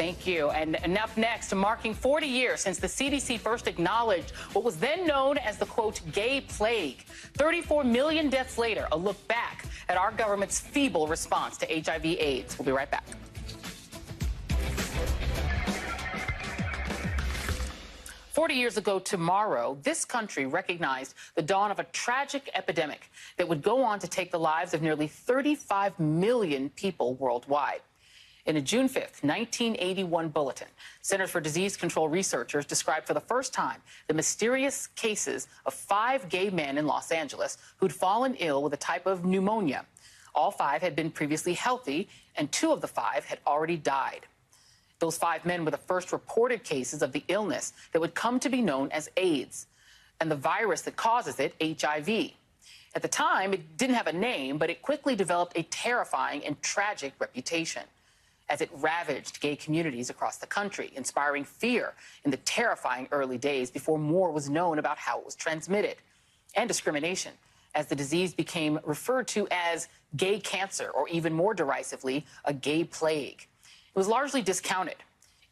Thank you. And up next, marking 40 years since the CDC first acknowledged what was then known as the, quote, gay plague. 34 million deaths later, a look back at our government's feeble response to HIV/AIDS. We'll be right back. "40 years ago tomorrow, this country recognized the dawn of a tragic epidemic that would go on to take the lives of nearly 35 million people worldwide. In a June 5th, 1981 bulletin, Centers for Disease Control researchers described for the first time the mysterious cases of 5 gay men in Los Angeles who'd fallen ill with a type of pneumonia. All 5 had been previously healthy, and 2 of the 5 had already died. Those 5 men were the first reported cases of the illness that would come to be known as AIDS, and the virus that causes it, HIV. At the time, it didn't have a name, but it quickly developed a terrifying and tragic reputation, as it ravaged gay communities across the country, inspiring fear in the terrifying early days before more was known about how it was transmitted, and discrimination, as the disease became referred to as gay cancer, or even more derisively, a gay plague. It was largely discounted,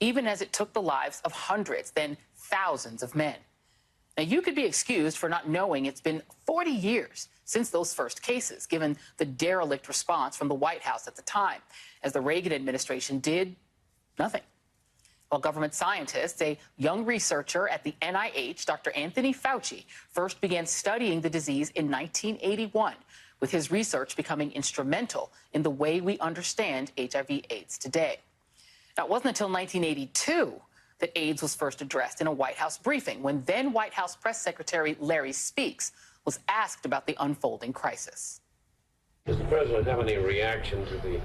even as it took the lives of hundreds, then thousands of men. Now, you could be excused for not knowing it's been 40 years since those first cases, given the derelict response from the White House at the time, as the Reagan administration did nothing. While government scientists, a young researcher at the NIH, Dr. Anthony Fauci, first began studying the disease in 1981, with his research becoming instrumental in the way we understand HIV/AIDS today. Now, it wasn't until 1982 that AIDS was first addressed in a White House briefing, when then White House Press Secretary Larry Speakes was asked about the unfolding crisis. Does the president have any reaction to the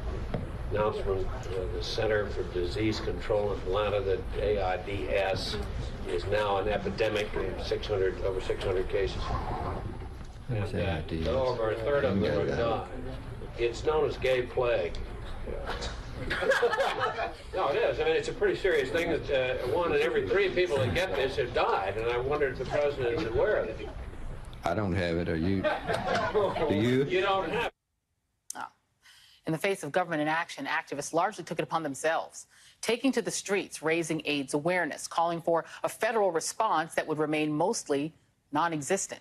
announcement of the Center for Disease Control in Atlanta that AIDS is now an epidemic in over 600 cases? And over a third of them are died. It's known as gay plague. No, it is. I mean, it's a pretty serious thing that 1 in every 3 people that get this have died, and I wonder if the president is aware of it. I don't have it. Are you? Do you? You don't have it. Oh. In the face of government inaction, activists largely took it upon themselves, taking to the streets, raising AIDS awareness, calling for a federal response that would remain mostly non-existent.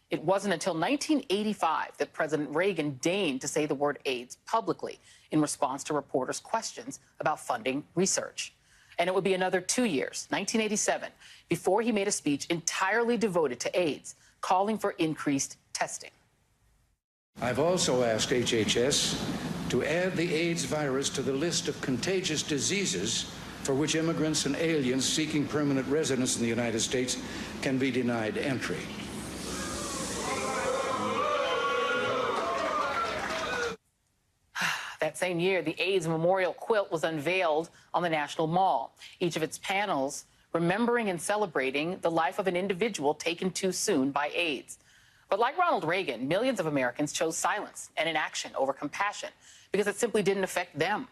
It wasn't until 1985 that President Reagan deigned to say the word AIDS publicly in response to reporters' questions about funding research. And it would be another 2 years, 1987, before he made a speech entirely devoted to AIDS, calling for increased testing. I've also asked HHS to add the AIDS virus to the list of contagious diseases for which immigrants and aliens seeking permanent residence in the United States can be denied entry. That same year, the AIDS memorial quilt was unveiled on the National Mall, each of its panels remembering and celebrating the life of an individual taken too soon by AIDS. But like Ronald Reagan, millions of Americans chose silence and inaction over compassion because it simply didn't affect them.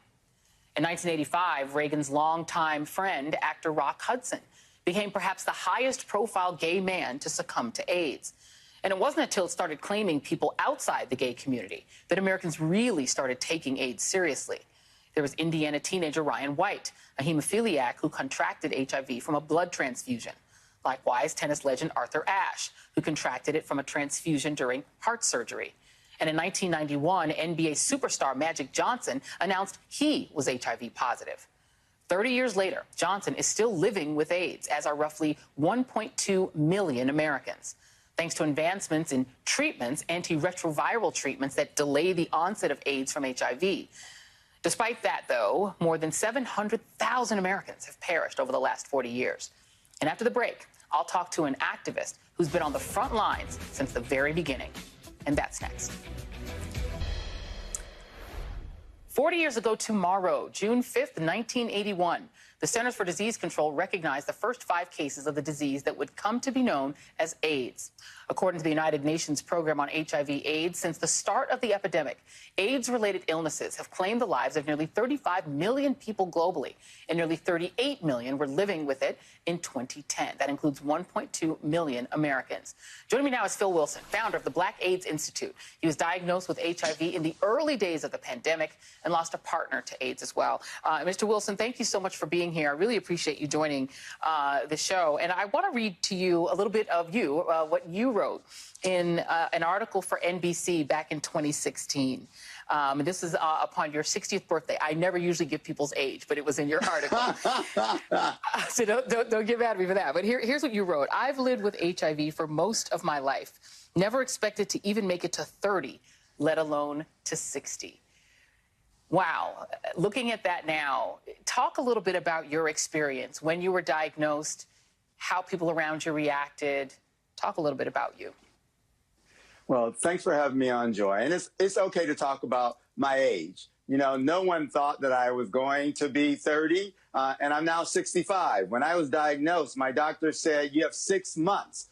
In 1985, Reagan's longtime friend, actor Rock Hudson, became perhaps the highest-profile gay man to succumb to AIDS. And it wasn't until it started claiming people outside the gay community that Americans really started taking AIDS seriously. There was Indiana teenager Ryan White, a hemophiliac who contracted HIV from a blood transfusion. Likewise, tennis legend Arthur Ashe, who contracted it from a transfusion during heart surgery. And in 1991, NBA superstar Magic Johnson announced he was HIV positive. 30 years later, Johnson is still living with AIDS, as are roughly 1.2 million Americans. Thanks to advancements in treatments, antiretroviral treatments that delay the onset of AIDS from HIV. Despite that, though, more than 700,000 Americans have perished over the last 40 years. And after the break, I'll talk to an activist who's been on the front lines since the very beginning. And that's next. 40 years ago tomorrow, June 5th, 1981, the Centers for Disease Control recognized the first 5 cases of the disease that would come to be known as AIDS. According to the United Nations Program on HIV/AIDS, since the start of the epidemic, AIDS-related illnesses have claimed the lives of nearly 35 million people globally, and nearly 38 million were living with it in 2010. That includes 1.2 million Americans. Joining me now is Phil Wilson, founder of the Black AIDS Institute. He was diagnosed with HIV in the early days of the pandemic and lost a partner to AIDS as well. Mr. Wilson, thank you so much for being here. I really appreciate you joining the show. And I want to read to you a little bit of what you wrote in an article for NBC back in 2016. This is upon your 60th birthday. I never usually give people's age, but it was in your article. So don't get mad at me for that. But here's what you wrote. I've lived with HIV for most of my life. Never expected to even make it to 30, let alone to 60. Wow. Looking at that now, talk a little bit about your experience when you were diagnosed, how people around you reacted. Talk a little bit about you. Well, thanks for having me on, Joy. And it's okay to talk about my age. You know, no one thought that I was going to be 30, and I'm now 65. When I was diagnosed, my doctor said, you have 6 months.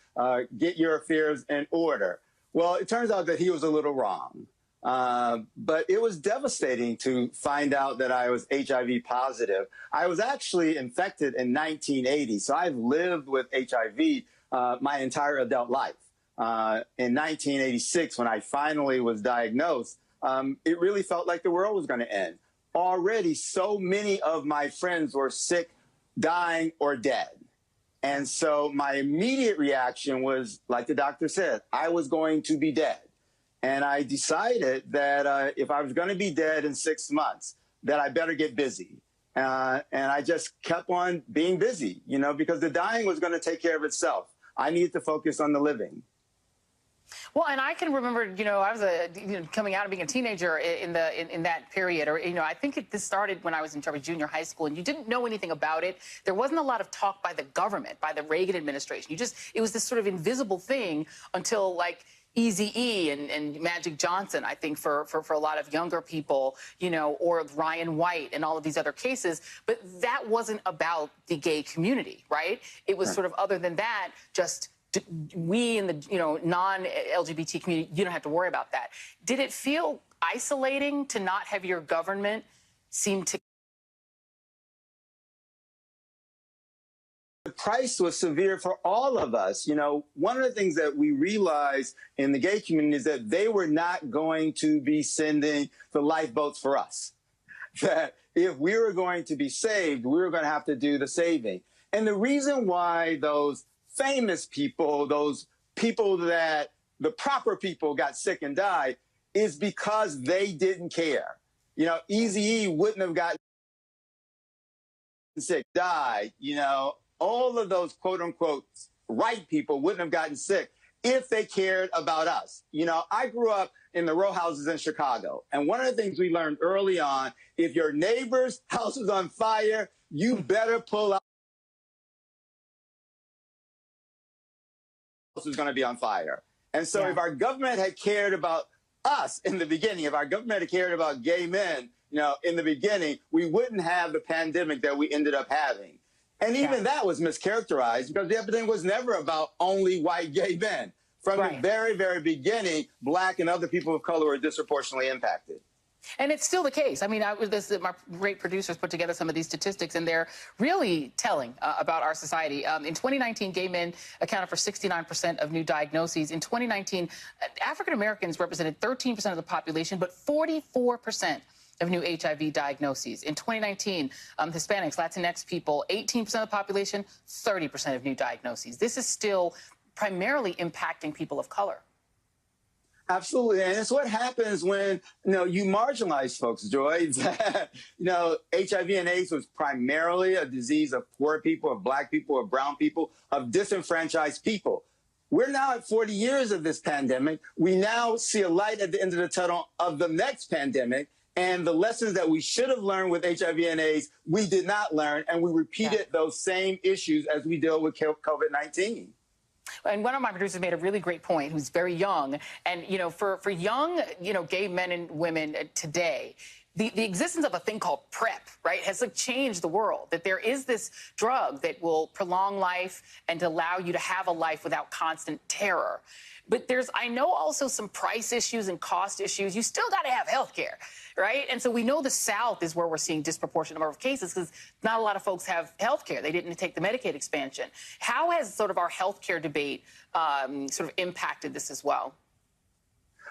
Get your affairs in order. Well, it turns out that he was a little wrong. But it was devastating to find out that I was HIV positive. I was actually infected in 1980, so I've lived with HIV my entire adult life. In 1986, when I finally was diagnosed, it really felt like the world was going to end. Already, so many of my friends were sick, dying, or dead. And so my immediate reaction was, like the doctor said, I was going to be dead. And I decided that if I was going to be dead in 6 months, that I better get busy. And I just kept on being busy, you know, because the dying was going to take care of itself. I needed to focus on the living. Well, and I can remember, you know, I was coming out and being a teenager in that period, or, you know, I think this started when I was in junior high school, and you didn't know anything about it. There wasn't a lot of talk by the government, by the Reagan administration. It was this sort of invisible thing until, like, Eazy-E and Magic Johnson, I think, for a lot of younger people, you know, or Ryan White and all of these other cases. But that wasn't about the gay community, right? It was sort of, other than that, just we in the, you know, non-LGBT community, you don't have to worry about that. Did it feel isolating to not have your government seem to? The price was severe for all of us. You know, one of the things that we realized in the gay community is that they were not going to be sending the lifeboats for us. That if we were going to be saved, we were going to have to do the saving. And the reason why those famous people, those people that the proper people got sick and died, is because they didn't care. You know, Eazy-E wouldn't have gotten sick, died, you know. All of those quote unquote right people wouldn't have gotten sick if they cared about us. You know, I grew up in the row houses in Chicago. And one of the things we learned early on, if your neighbor's house is on fire, you better pull out. House is going to be on fire. And so if our government had cared about us in the beginning, if our government had cared about gay men, you know, in the beginning, we wouldn't have the pandemic that we ended up having. And even that was mischaracterized because the epidemic was never about only white gay men. From the very, very beginning, Black and other people of color were disproportionately impacted. And it's still the case. I mean, my great producers put together some of these statistics, and they're really telling about our society. In 2019, gay men accounted for 69% of new diagnoses. In 2019, African Americans represented 13% of the population, but 44% of new HIV diagnoses. In 2019, Hispanics, Latinx people, 18% of the population, 30% of new diagnoses. This is still primarily impacting people of color. Absolutely. And it's what happens when, you know, you marginalize folks, Joy. You know, HIV and AIDS was primarily a disease of poor people, of Black people, of brown people, of disenfranchised people. We're now at 40 years of this pandemic. We now see a light at the end of the tunnel of the next pandemic. And the lessons that we should have learned with HIV and AIDS, we did not learn. And we repeated those same issues as we deal with COVID-19. And one of my producers made a really great point, who's very young. And, you know, for young, you know, gay men and women today, the existence of a thing called PrEP, right, has like changed the world, that there is this drug that will prolong life and allow you to have a life without constant terror. But there's, I know, also some price issues and cost issues. You still got to have health care, right? And so we know the South is where we're seeing disproportionate number of cases because not a lot of folks have health care. They didn't take the Medicaid expansion. How has sort of our health care debate sort of impacted this as well?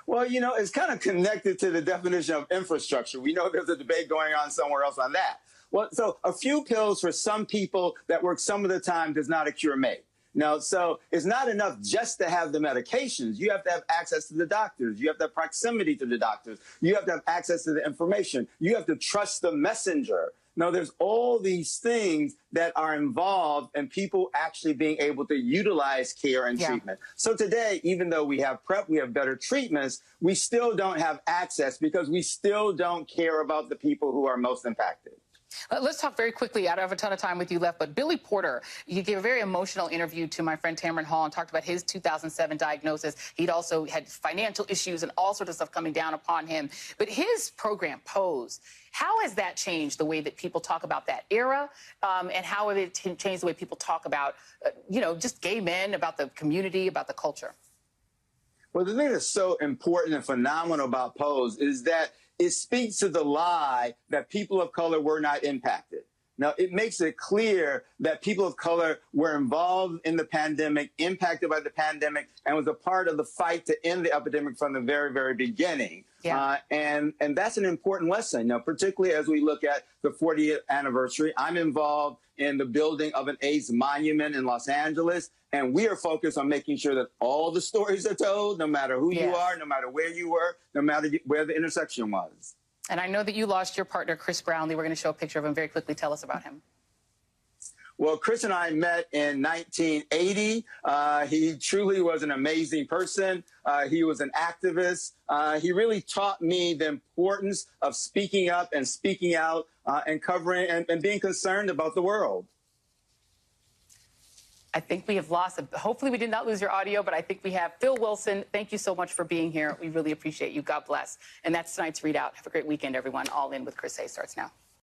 Well, you know, it's kind of connected to the definition of infrastructure. We know there's a debate going on somewhere else on that. Well, so a few pills for some people that work some of the time does not a cure make. No, so it's not enough just to have the medications. You have to have access to the doctors. You have to have proximity to the doctors. You have to have access to the information. You have to trust the messenger. No, there's all these things that are involved in people actually being able to utilize care and treatment. So today, even though we have PrEP, we have better treatments, we still don't have access because we still don't care about the people who are most impacted. Let's talk very quickly. I don't have a ton of time with you left, but Billy Porter, you gave a very emotional interview to my friend Tamron Hall and talked about his 2007 diagnosis. He'd also had financial issues and all sorts of stuff coming down upon him. But his program, Pose, how has that changed the way that people talk about that era? And how has it changed the way people talk about, you know, just gay men, about the community, about the culture? Well, the thing that's so important and phenomenal about Pose is that it speaks to the lie that people of color were not impacted. Now, it makes it clear that people of color were involved in the pandemic, impacted by the pandemic, and was a part of the fight to end the epidemic from the very, very beginning. Yeah. And that's an important lesson, you know, particularly as we look at the 40th anniversary. I'm involved in the building of an AIDS monument in Los Angeles, and we are focused on making sure that all the stories are told, no matter who you are, no matter where you were, no matter where the intersection was. And I know that you lost your partner, Chris Brownlee. We're going to show a picture of him very quickly. Tell us about him. Well, Chris and I met in 1980. He truly was an amazing person. He was an activist. He really taught me the importance of speaking up and speaking out and covering and being concerned about the world. I think we have lost it. Hopefully we did not lose your audio, but I think we have. Phil Wilson, thank you so much for being here. We really appreciate you. God bless. And that's tonight's ReidOut. Have a great weekend, everyone. All In with Chris Hayes starts now.